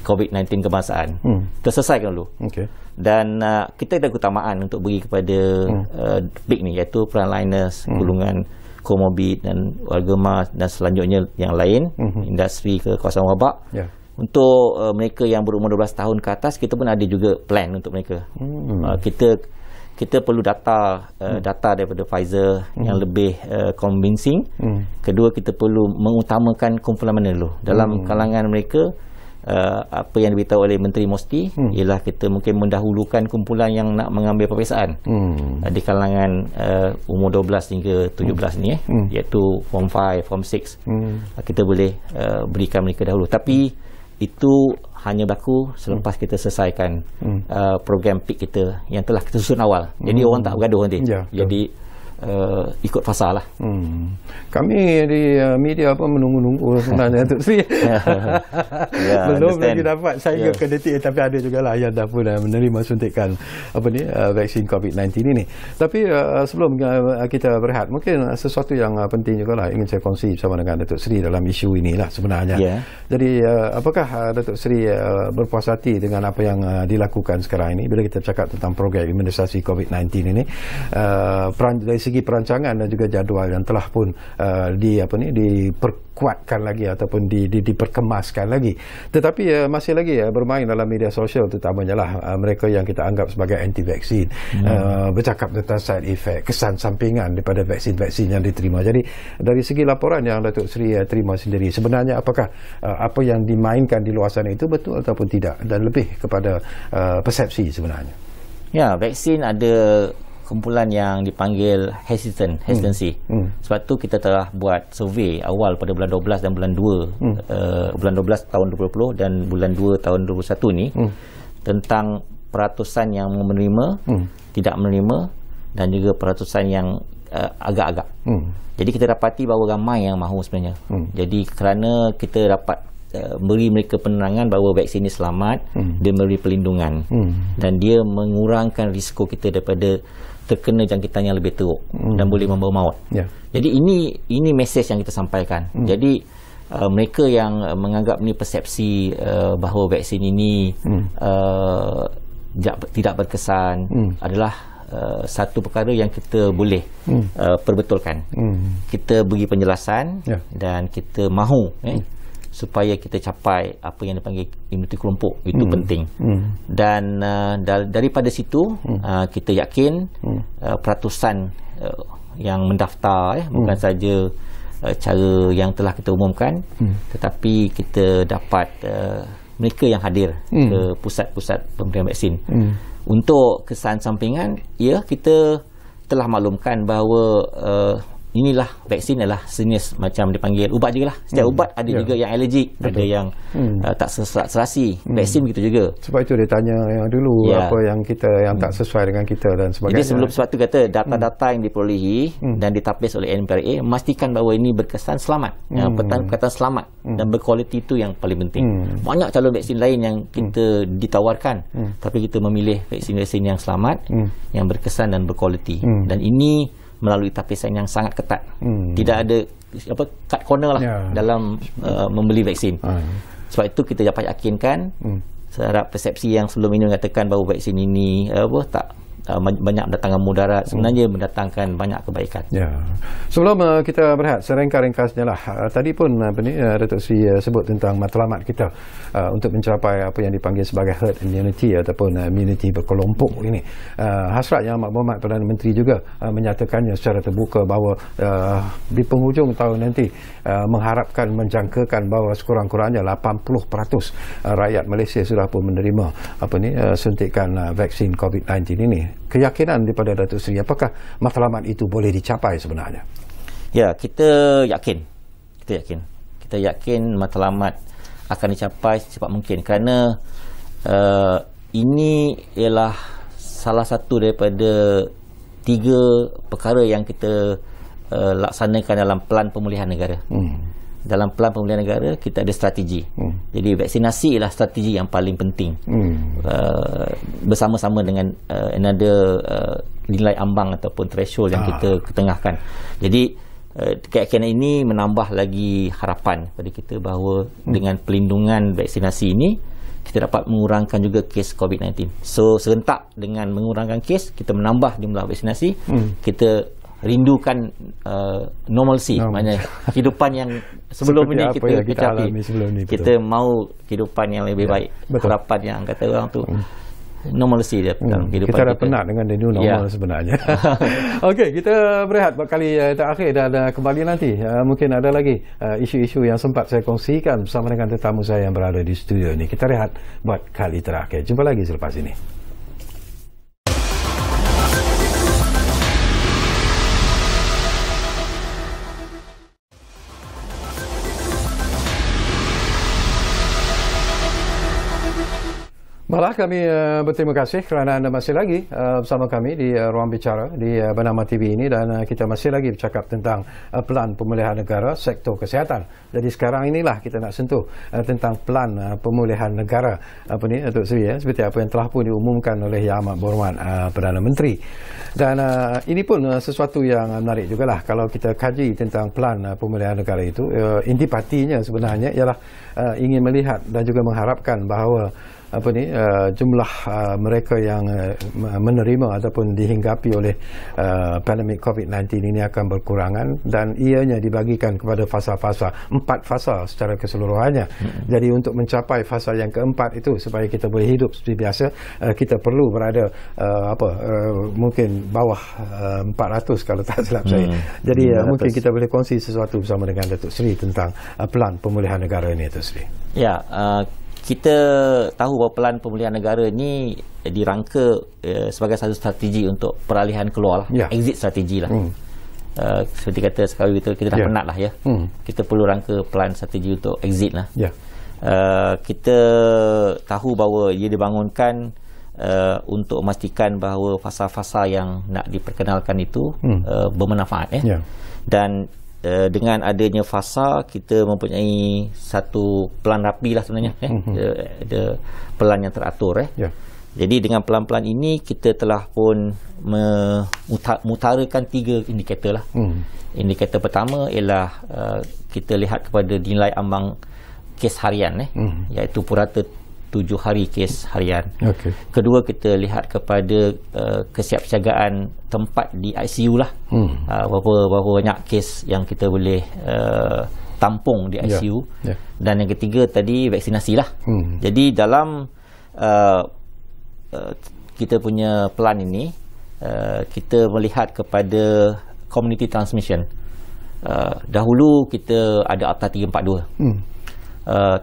COVID-19 kebangsaan. Kita selesaikan dulu. Dan kita ada keutamaan untuk beri kepada peak ni, iaitu frontliners, golongan komorbid dan warga mas dan selanjutnya yang lain, industri ke kawasan wabak. Untuk mereka yang berumur 12 tahun ke atas, kita pun ada juga plan untuk mereka. Kita perlu data daripada Pfizer yang lebih convincing. Kedua, kita perlu mengutamakan kumpulan mana dulu. Dalam kalangan mereka apa yang diberitahu oleh Menteri Mosty ialah kita mungkin mendahulukan kumpulan yang nak mengambil peperiksaan di kalangan umur 12 hingga 17 ni iaitu Form 5, Form 6. Kita boleh berikan mereka dahulu, tapi itu hanya berlaku selepas kita selesaikan program PIK kita yang telah kita susun awal. Jadi orang tak bergaduh nanti. Jadi ikut fasa lah. Kami di media pun menunggu-nunggu sebenarnya Tok Sri. Belum lagi dapat saya ke detik, tapi ada jugalah yang dah pun menerima suntikan vaksin COVID-19 ini. Tapi sebelum kita berehat, mungkin sesuatu yang penting jugalah ingin saya kongsi bersama dengan Datuk Sri dalam isu inilah sebenarnya. Jadi apakah Datuk Sri berpuas hati dengan apa yang dilakukan sekarang ini bila kita bercakap tentang program imunisasi COVID-19 ini, dari segi perancangan dan juga jadual yang telah pun diperkuatkan lagi ataupun diperkemaskan lagi, tetapi masih lagi bermain dalam media sosial, terutamanya lah mereka yang kita anggap sebagai anti-vaksin, bercakap tentang side effect, kesan sampingan daripada vaksin-vaksin yang diterima. Jadi dari segi laporan yang Datuk Sri terima sendiri, sebenarnya apakah apa yang dimainkan di luar sana itu betul ataupun tidak, dan lebih kepada persepsi sebenarnya? Ya, vaksin ada kumpulan yang dipanggil hesitancy. Sebab tu kita telah buat survey awal pada bulan 12 dan bulan 2 bulan 12 tahun 2020 dan bulan 2 tahun 2021 ni tentang peratusan yang menerima, tidak menerima, dan juga peratusan yang agak-agak. Jadi kita dapati bahawa ramai yang mahu sebenarnya. Jadi kerana kita dapat beri mereka penerangan bahawa vaksin ini selamat, dia memberi perlindungan, dan dia mengurangkan risiko kita daripada terkena jangkitan yang lebih teruk dan boleh membawa maut. Jadi ini mesej yang kita sampaikan. Jadi mereka yang menganggap ni persepsi bahawa vaksin ini tidak berkesan adalah satu perkara yang kita boleh perbetulkan. Kita beri penjelasan dan kita mahu supaya kita capai apa yang dipanggil imuniti kelompok. Itu penting. Dan daripada situ kita yakin peratusan yang mendaftar bukan saja cara yang telah kita umumkan, tetapi kita dapat mereka yang hadir ke pusat-pusat pemberian vaksin. Untuk kesan sampingan, kita telah maklumkan bahawa inilah vaksin adalah sejenis macam dipanggil ubat juga lah. Setiap ubat ada juga yang alergik, ada yang tak serasi. Vaksin begitu juga. Sebab itu dia tanya yang dulu apa yang kita yang tak sesuai dengan kita dan sebagainya. Jadi sebab itu kata data-data yang diperolehi dan ditapis oleh NPRA memastikan bahawa ini berkesan selamat. Perkataan selamat dan berkualiti itu yang paling penting. Banyak calon vaksin lain yang kita ditawarkan, tapi kita memilih vaksin-vaksin yang selamat, yang berkesan dan berkualiti. Dan ini melalui tapisan yang sangat ketat. Tidak ada cut corner lah dalam membeli vaksin. Sebab itu kita dapat yakinkan terhadap persepsi yang sebelum ini mengatakan bahawa vaksin ini banyak mendatangkan mudarat, sebenarnya mendatangkan banyak kebaikan. Sebelum kita berehat, serengka-ringkasnya lah, tadi pun Datuk Sri sebut tentang matlamat kita untuk mencapai apa yang dipanggil sebagai herd immunity ataupun immunity berkelompok ini. Hasrat Yang Amat Berhormat Perdana Menteri juga menyatakannya secara terbuka bahawa di penghujung tahun nanti mengharapkan menjangkakan bahawa sekurang-kurangnya 80% rakyat Malaysia sudah pun menerima suntikan vaksin COVID-19 ini. Keyakinan daripada Datuk Sri, apakah matlamat itu boleh dicapai sebenarnya? Ya, kita yakin. Kita yakin matlamat akan dicapai secepat mungkin, kerana ini ialah salah satu daripada 3 perkara yang kita laksanakan dalam pelan pemulihan negara. Dalam pelan pemulihan negara kita ada strategi. Jadi vaksinasi ialah strategi yang paling penting, bersama-sama dengan another nilai ambang ataupun threshold yang kita ketengahkan. Jadi keyakinan ini menambah lagi harapan pada kita bahawa dengan pelindungan vaksinasi ini kita dapat mengurangkan juga kes COVID-19. So serentak dengan mengurangkan kes, kita menambah jumlah vaksinasi, kita rindukan normalcy, maknanya kehidupan yang sebelum ini kita capai. Kita mahu kehidupan yang lebih baik. Harapan yang kata orang tu normalcy dia dalam kehidupan kita dah penat dengan the new normal sebenarnya. Okey, kita berehat buat kali terakhir dan kembali nanti. Mungkin ada lagi isu-isu yang sempat saya kongsikan bersama dengan tetamu saya yang berada di studio ni. Kita rehat buat kali terakhir. Jumpa lagi selepas ini. Malah kami berterima kasih kerana anda masih lagi bersama kami di Ruang Bicara di Bernama TV ini, dan kita masih lagi bercakap tentang pelan pemulihan negara sektor kesihatan. Jadi sekarang inilah kita nak sentuh tentang pelan pemulihan negara Datuk Seri, seperti apa yang telah pun diumumkan oleh Yang Amat Berhormat Perdana Menteri. Dan ini pun sesuatu yang menarik jugalah kalau kita kaji tentang pelan pemulihan negara itu. Intipatinya sebenarnya ialah ingin melihat dan juga mengharapkan bahawa jumlah mereka yang menerima ataupun dihinggapi oleh pandemik COVID-19 ini akan berkurangan, dan ianya dibagikan kepada fasa-fasa, 4 fasa secara keseluruhannya. Jadi untuk mencapai fasa yang keempat itu, supaya kita boleh hidup seperti biasa, kita perlu berada mungkin bawah 400 kalau tak silap saya. Jadi mungkin kita boleh kongsi sesuatu bersama dengan Datuk Seri tentang pelan pemulihan negara ini, Datuk Seri. Ya, kita tahu bahawa pelan pemulihan negara ni dirangka sebagai satu strategi untuk peralihan keluar lah, exit strategi lah. Seperti kata sekali kita dah penat lah ya. Kita perlu rangka pelan strategi untuk exit lah. Kita tahu bahawa ia dibangunkan untuk memastikan bahawa fasa-fasa yang nak diperkenalkan itu bermanfaat dan dengan adanya fasa, kita mempunyai satu pelan rapi lah sebenarnya. Ada pelan yang teratur. Jadi dengan pelan-pelan ini kita telah pun mengutarakan 3 indikator lah. Indikator pertama ialah kita lihat kepada nilai ambang kes harian, iaitu purata 7 hari kes harian. Kedua, kita lihat kepada kesiapsiagaan tempat di ICU lah. Berapa banyak kes yang kita boleh tampung di ICU. Dan yang ketiga tadi, vaksinasi lah. Jadi dalam kita punya pelan ini, kita melihat kepada community transmission. Dahulu kita ada Akta 342.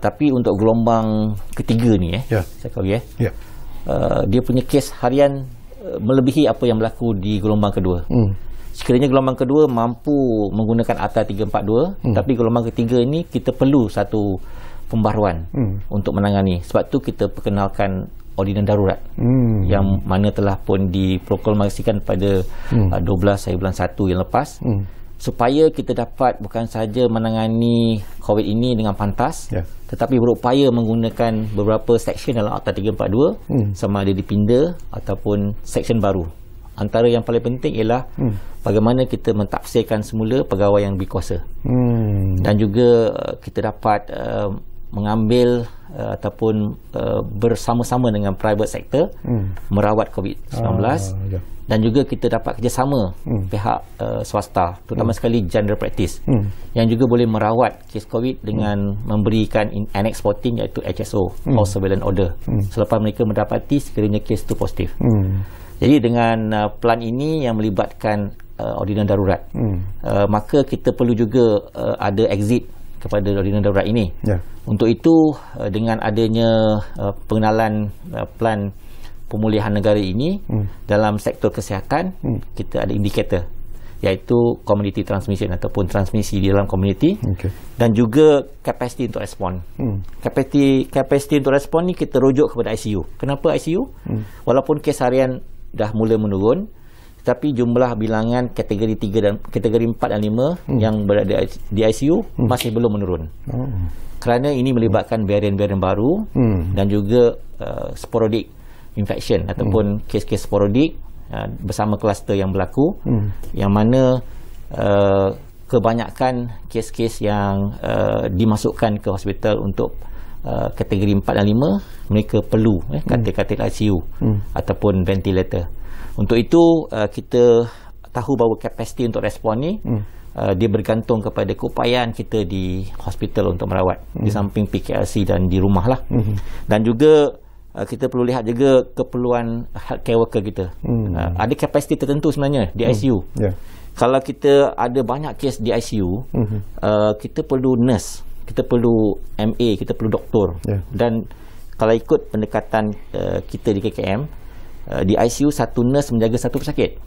Tapi untuk gelombang ketiga ni saya kata dia punya kes harian melebihi apa yang berlaku di gelombang kedua. Sekiranya gelombang kedua mampu menggunakan Akta 342, tapi gelombang ketiga ini kita perlu satu pembaruan untuk menangani. Sebab tu kita perkenalkan ordinan darurat yang mana telah pun diproklamasikan pada 12 hari bulan 1 yang lepas, supaya kita dapat bukan saja menangani COVID ini dengan pantas, tetapi berupaya menggunakan beberapa seksyen dalam Akta 342, sama ada dipinda ataupun seksyen baru. Antara yang paling penting ialah bagaimana kita mentafsirkan semula pegawai yang berkuasa, dan juga kita dapat mengambil ataupun bersama-sama dengan private sector merawat COVID-19, dan juga kita dapat kerjasama pihak swasta, terutama sekali general practice, yang juga boleh merawat kes COVID dengan memberikan annex 14, iaitu HSO, House Surveillance Order, selepas mereka mendapati sekiranya kes itu positif. Jadi dengan pelan ini yang melibatkan ordinan darurat, maka kita perlu juga ada exit kepada ordinan darurat ini. Untuk itu, dengan adanya pengenalan pelan pemulihan negara ini dalam sektor kesihatan, kita ada indikator, iaitu community transmission ataupun transmisi di dalam komuniti, dan juga capacity untuk respon. Capacity untuk respon ni kita rujuk kepada ICU. Kenapa ICU? Walaupun kes harian dah mula menurun, tetapi jumlah bilangan kategori 3 dan kategori 4 dan 5 yang berada di ICU masih belum menurun. Kerana ini melibatkan varian-varian baru dan juga sporadic infection ataupun kes-kes sporadik bersama kluster yang berlaku, yang mana kebanyakan kes-kes yang dimasukkan ke hospital untuk kategori 4 dan 5, mereka perlu katil-katil ICU ataupun ventilator. Untuk itu kita tahu bahawa kapasiti untuk respon ni dia bergantung kepada keupayaan kita di hospital untuk merawat, di samping PKRC dan di rumah lah. Dan juga kita perlu lihat juga keperluan healthcare worker kita. Ada kapasiti tertentu sebenarnya di ICU. Kalau kita ada banyak kes di ICU, kita perlu nurse, kita perlu MA, kita perlu doktor. Dan kalau ikut pendekatan kita di KKM, di ICU satu nurse menjaga satu pesakit.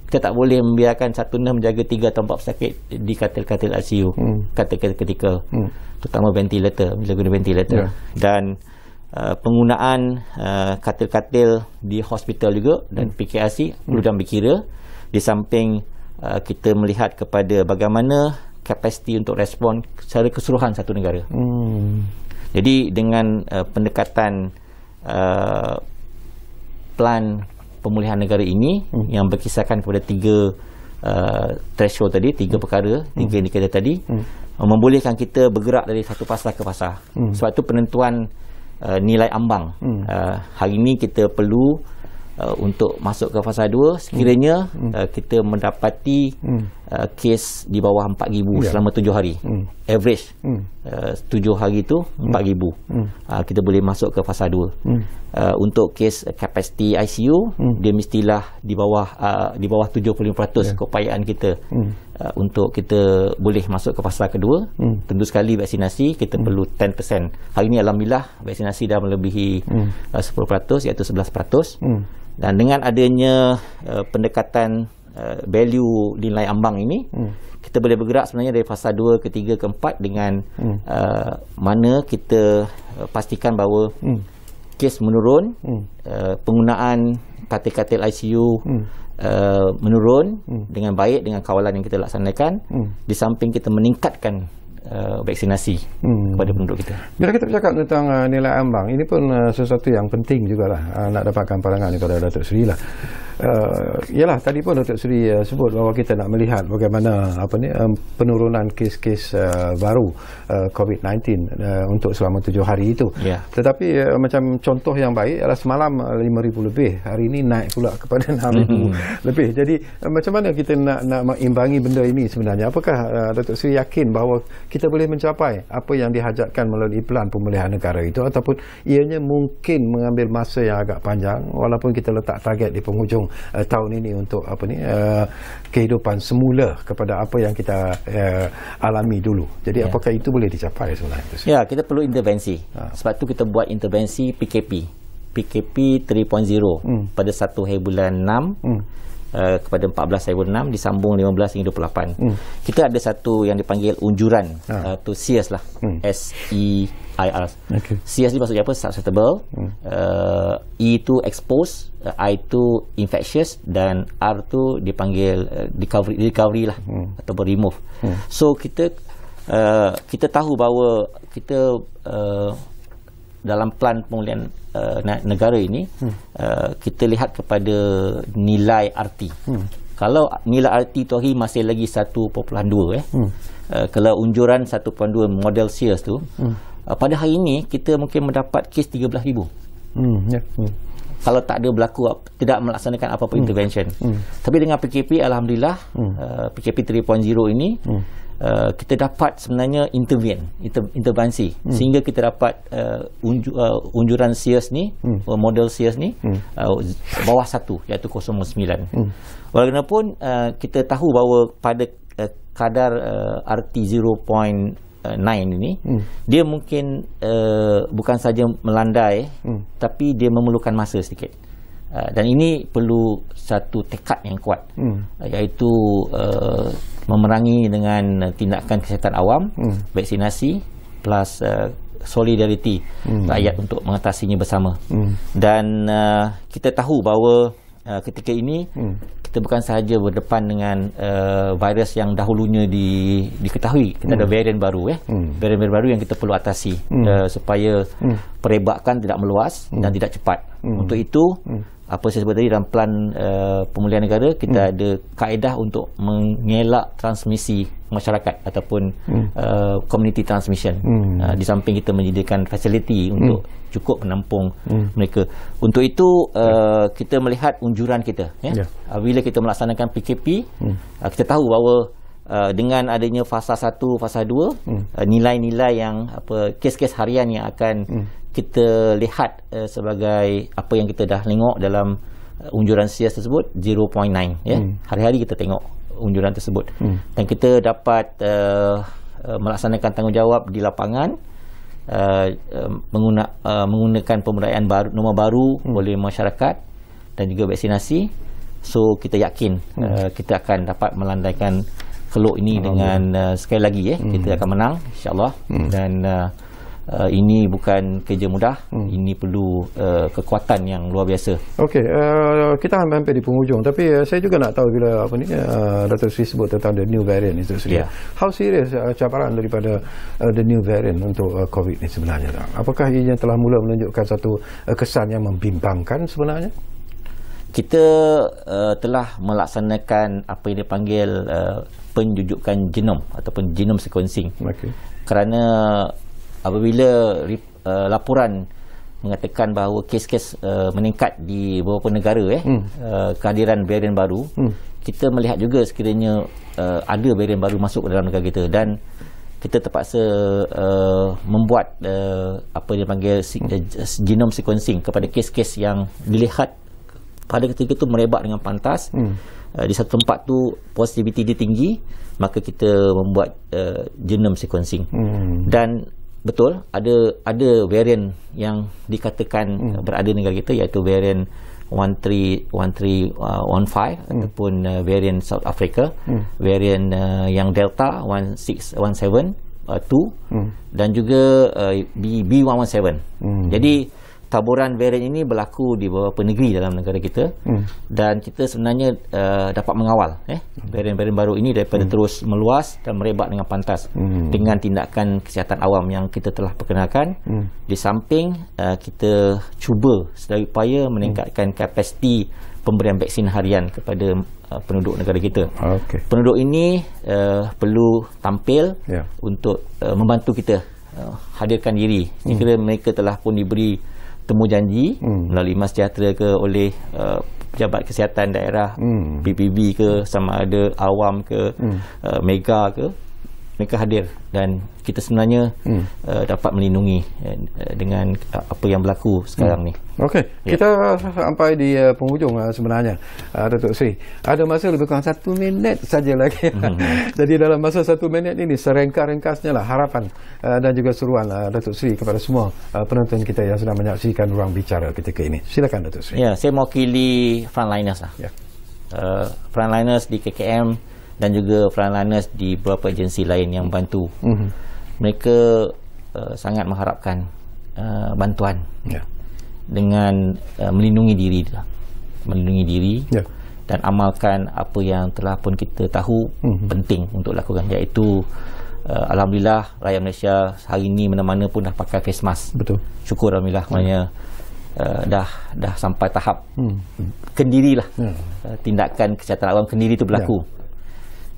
Kita tak boleh membiarkan satu nurse menjaga 3 atau 4 pesakit di katil-katil ICU, katil-katil kritikal, terutama ventilator, bila guna ventilator. Dan penggunaan katil-katil di hospital juga dan PKRC perlu diambil kira, di samping kita melihat kepada bagaimana kapasiti untuk respon secara keseluruhan satu negara. Jadi dengan pendekatan plan pemulihan negara ini yang berkisarkan kepada 3 threshold tadi, 3 perkara, 3 indikator tadi, membolehkan kita bergerak dari satu fasa ke fasa. Sebab itu penentuan nilai ambang. Hari ini kita perlu untuk masuk ke fasa 2 sekiranya kita mendapati kes di bawah 4,000 selama 7 hari. Average 7 hari itu 4,000. Kita boleh masuk ke fasa 2. Untuk kes kapasiti ICU, dia mestilah di bawah 75% keupayaan kita untuk kita boleh masuk ke fasa kedua. Tentu sekali vaksinasi kita perlu 10%. Hari ini alhamdulillah vaksinasi dah melebihi 10%, iaitu 11%. Dan dengan adanya pendekatan value nilai ambang ini, kita boleh bergerak sebenarnya dari fasa 2 ke 3 ke 4 dengan mana kita pastikan bahawa kes menurun, penggunaan katil-katil ICU menurun dengan baik dengan kawalan yang kita laksanakan, di samping kita meningkatkan vaksinasi kepada penduduk kita. Bila kita bercakap tentang nilai ambang, ini pun sesuatu yang penting jugalah nak dapatkan pandangan daripada Datuk Seri lah. Yalah, tadi pun Datuk Seri sebut bahawa kita nak melihat bagaimana penurunan kes-kes baru COVID-19 untuk selama 7 hari itu. Tetapi macam contoh yang baik adalah semalam 5,000 lebih, hari ini naik pula kepada 6,000 lebih. Jadi macam mana kita nak mengimbangi benda ini sebenarnya? Apakah Datuk Seri yakin bahawa kita boleh mencapai apa yang dihajatkan melalui plan pemulihan negara itu, ataupun ianya mungkin mengambil masa yang agak panjang walaupun kita letak target di penghujung tahun ini untuk kehidupan semula kepada apa yang kita alami dulu. Jadi apakah itu boleh dicapai sebenarnya? Ya, kita perlu intervensi. Sebab tu kita buat intervensi PKP 3.0 pada 1 hari bulan 6 kepada 14 hari bulan 6, disambung 15 hingga 28. Kita ada satu yang dipanggil unjuran, tu SEER lah, SEIR. SEER ni maksudnya apa? Susceptible, E tu expose, I tu infectious, dan R tu dipanggil recovery lah, ataupun remove. So kita tahu bahawa kita dalam plan pemulihan negara ini, kita lihat kepada nilai RT. Kalau nilai RT tu hari masih lagi 1.2, kalau unjuran 1.2 model SEER tu, pada hari ini kita mungkin mendapat kes 13,000. Kalau tak ada berlaku, tidak melaksanakan apa-apa intervention. Tapi dengan PKP, alhamdulillah, PKP 3.0 ini kita dapat sebenarnya intervensi, sehingga kita dapat unjuran SEER ni, model SEER ni bawah 1, iaitu 0.9. Walaupun kita tahu bahawa pada kadar RT 0.9 ini, dia mungkin bukan saja melandai, tapi dia memerlukan masa sedikit. Dan ini perlu satu tekad yang kuat, iaitu memerangi dengan tindakan kesihatan awam, vaksinasi plus solidariti rakyat untuk mengatasinya bersama. Dan kita tahu bahawa ketika ini kita bukan sahaja berdepan dengan virus yang dahulunya diketahui. Kita ada varian baru, varian baru yang kita perlu atasi supaya perebakan tidak meluas dan tidak cepat. Untuk itu, apa saya sebut tadi, dalam plan pemulihan negara, kita ada kaedah untuk mengelak transmisi masyarakat ataupun community transmission. Di samping kita menyediakan fasiliti untuk cukup menampung mereka. Untuk itu kita melihat unjuran kita, bila kita melaksanakan PKP, kita tahu bahawa dengan adanya fasa 1, fasa 2, nilai-nilai yang kes-kes harian yang akan kita lihat sebagai apa yang kita dah tengok dalam unjuran SIAS tersebut 0.9 ya. Hari-hari kita tengok unjuran tersebut. Dan kita dapat melaksanakan tanggungjawab di lapangan, menggunakan pemberdayaan baru, norma baru oleh masyarakat dan juga vaksinasi. So kita yakin kita akan dapat melandaikan keluk ini dengan sekali lagi kita akan menang insya-Allah. Dan ini bukan kerja mudah, ini perlu kekuatan yang luar biasa. Okey, kita hampir di penghujung, tapi saya juga nak tahu bila Datuk Sri sebut tentang the new variant itu sendiri. How serious cabaran daripada the new variant untuk COVID ini sebenarnya? Apakah ia telah mula menunjukkan satu kesan yang membimbangkan sebenarnya? Kita telah melaksanakan apa yang dipanggil penjujukan genom ataupun genome sequencing. Kerana apabila laporan mengatakan bahawa kes-kes meningkat di beberapa negara kehadiran varian baru, kita melihat juga sekiranya ada varian baru masuk ke dalam negara kita, dan kita terpaksa membuat apa yang dipanggil genome sequencing kepada kes-kes yang dilihat pada ketika itu merebak dengan pantas. Di satu tempat tu positivity dia tinggi, maka kita membuat genome sequencing. Dan betul ada varian yang dikatakan berada di negara kita, iaitu varian 1315 ataupun varian South Africa, varian yang Delta 1617 dan juga B117. Jadi taburan varian ini berlaku di beberapa negeri dalam negara kita, dan kita sebenarnya dapat mengawal varian-varian baru ini daripada terus meluas dan merebak dengan pantas dengan tindakan kesihatan awam yang kita telah perkenalkan. Di samping kita cuba sedaya upaya meningkatkan kapasiti pemberian vaksin harian kepada penduduk negara kita. Penduduk ini perlu tampil untuk membantu kita hadirkan diri. Jika mereka telah pun diberi temu janji melalui Mas Sejahtera ke oleh pejabat kesihatan daerah, PPB ke, sama ada awam ke, mega ke, mereka hadir, dan kita sebenarnya dapat melindungi dengan apa yang berlaku sekarang ni. Okey, kita sampai di penghujung sebenarnya, Datuk Sri. Ada masa lebih kurang 1 minit saja lagi. Jadi dalam masa 1 minit ini, serengkas-ringkasnya lah harapan dan juga seruan Datuk Sri kepada semua penonton kita yang sedang menyaksikan Ruang Bicara ketika ini. Silakan Datuk Sri. Ya, saya mewakili frontliners lah. Frontliners di KKM dan juga frontliners di beberapa agensi lain yang bantu. Mereka sangat mengharapkan bantuan dengan melindungi diri dan amalkan apa yang telah pun kita tahu penting untuk lakukan, iaitu alhamdulillah rakyat Malaysia hari ini mana-mana pun dah pakai face mask. Betul. Syukur alhamdulillah, maknanya dah sampai tahap kendirilah. Tindakan kesihatan awam kendiri itu berlaku.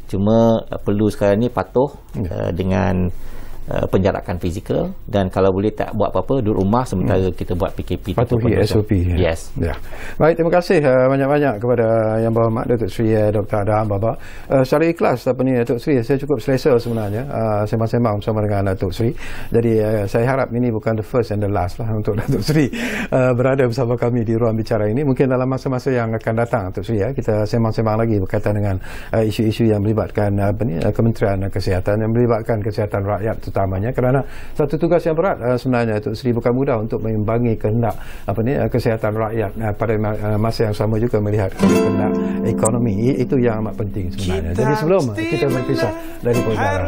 Cuma perlu sekarang ni patuh dengan penjarakan fizikal, dan kalau boleh tak buat apa-apa, duduk rumah sementara kita buat PKP. Patuhi SOP. Yes. Baik, terima kasih banyak-banyak kepada Yang Berhormat Datuk Sri Dr. Adham Baba. Secara ikhlas Datuk Sri, saya cukup selesa sebenarnya sembang-sembang bersama dengan Datuk Sri. Jadi saya harap ini bukan the first and the last lah untuk Datuk Sri berada bersama kami di Ruang Bicara ini. Mungkin dalam masa-masa yang akan datang, Datuk Sri, kita sembang-sembang lagi berkaitan dengan isu-isu yang melibatkan Kementerian Kesihatan, yang melibatkan kesihatan rakyat utamanya, kerana satu tugas yang berat sebenarnya Datuk Sri, bukan mudah untuk mengimbangi kehendak kesihatan rakyat pada masa yang sama juga melihat kehendak ekonomi. Itu yang amat penting sebenarnya. Jadi sebelum kita berpisah dari perkara,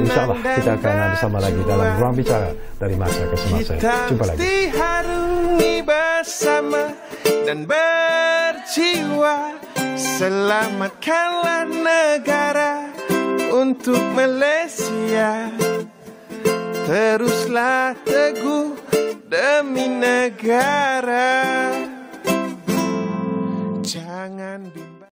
insyaAllah kita akan bersama lagi dalam Ruang Bicara dari masa ke semasa. Jumpa lagi. Diharungi bersama dan berjiwa, selamatkanlah negara untuk Malaysia. Teruslah teguh demi negara. Jangan bimbang.